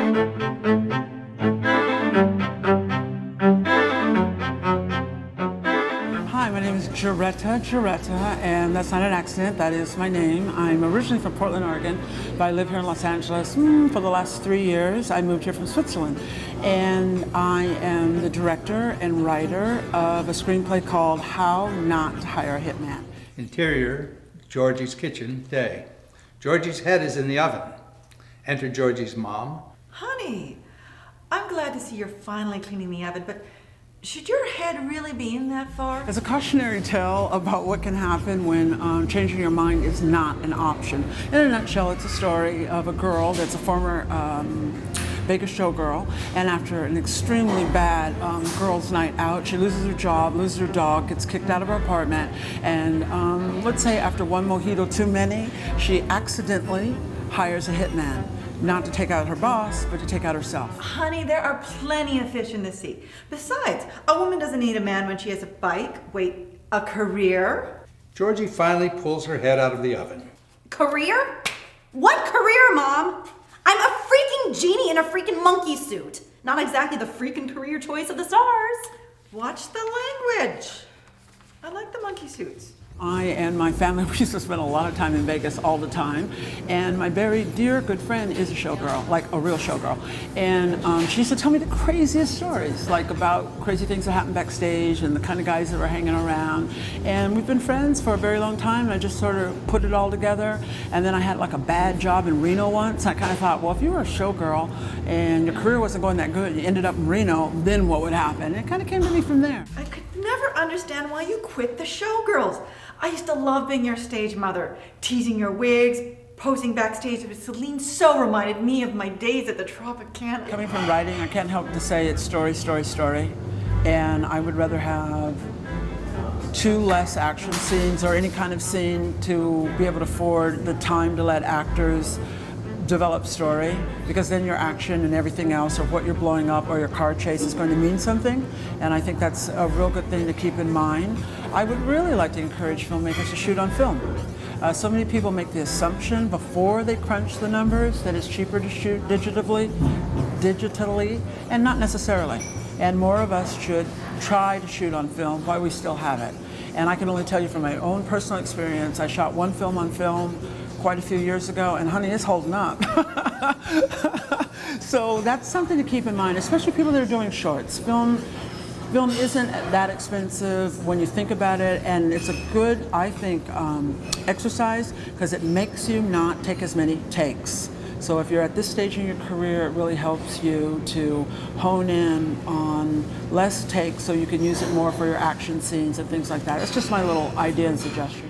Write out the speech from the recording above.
Hi, my name is Geretta Geretta, and that's not an accident, that is my name. I'm originally from Portland, Oregon, but I live here in Los Angeles for the last 3 years. I moved here from Switzerland, and I am the director and writer of a screenplay called How Not to Hire a Hitman. Interior, Georgie's kitchen, day. Georgie's head is in the oven. Enter Georgie's mom. Honey, I'm glad to see you're finally cleaning the oven, but should your head really be in that far? It's a cautionary tale about what can happen when changing your mind is not an option. In a nutshell, it's a story of a girl that's a former Vegas showgirl, and after an extremely bad girls' night out, she loses her job, loses her dog, gets kicked out of her apartment, and let's say after one mojito too many, she accidentally hires a hitman. Not to take out her boss, but to take out herself. Honey, there are plenty of fish in the sea. Besides, a woman doesn't need a man when she has a bike, wait, a career. Georgie finally pulls her head out of the oven. Career? What career, Mom? I'm a freaking genie in a freaking monkey suit. Not exactly the freaking career choice of the stars. Watch the language. I like the monkey suits. I and my family, we used to spend a lot of time in Vegas all the time, and my very dear good friend is a showgirl, like a real showgirl, and she used to tell me the craziest stories, like about crazy things that happen backstage and the kind of guys that were hanging around, and we've been friends for a very long time, and I just sort of put it all together, and then I had like a bad job in Reno once. I kind of thought, well, if you were a showgirl and your career wasn't going that good, you ended up in Reno, then what would happen? And it kind of came to me from there. I could never understand why you quit the showgirls. I used to love being your stage mother, teasing your wigs, posing backstage with Celine so reminded me of my days at the Tropicana. Coming from writing, I can't help to say it's story, story, story, and I would rather have 2 less action scenes or any kind of scene to be able to afford the time to let actors develop story, because then your action and everything else, or what you're blowing up or your car chase, is going to mean something, and I think that's a real good thing to keep in mind. I would really like to encourage filmmakers to shoot on film. So many people make the assumption before they crunch the numbers that it's cheaper to shoot digitally, and not necessarily. And more of us should try to shoot on film while we still have it. And I can only tell you from my own personal experience, I shot one film on film quite a few years ago, and honey, it's holding up. So that's something to keep in mind, especially people that are doing shorts. Film isn't that expensive when you think about it, and it's a good, I think, exercise, because it makes you not take as many takes. So if you're at this stage in your career, it really helps you to hone in on less takes so you can use it more for your action scenes and things like that. It's just my little idea and suggestion.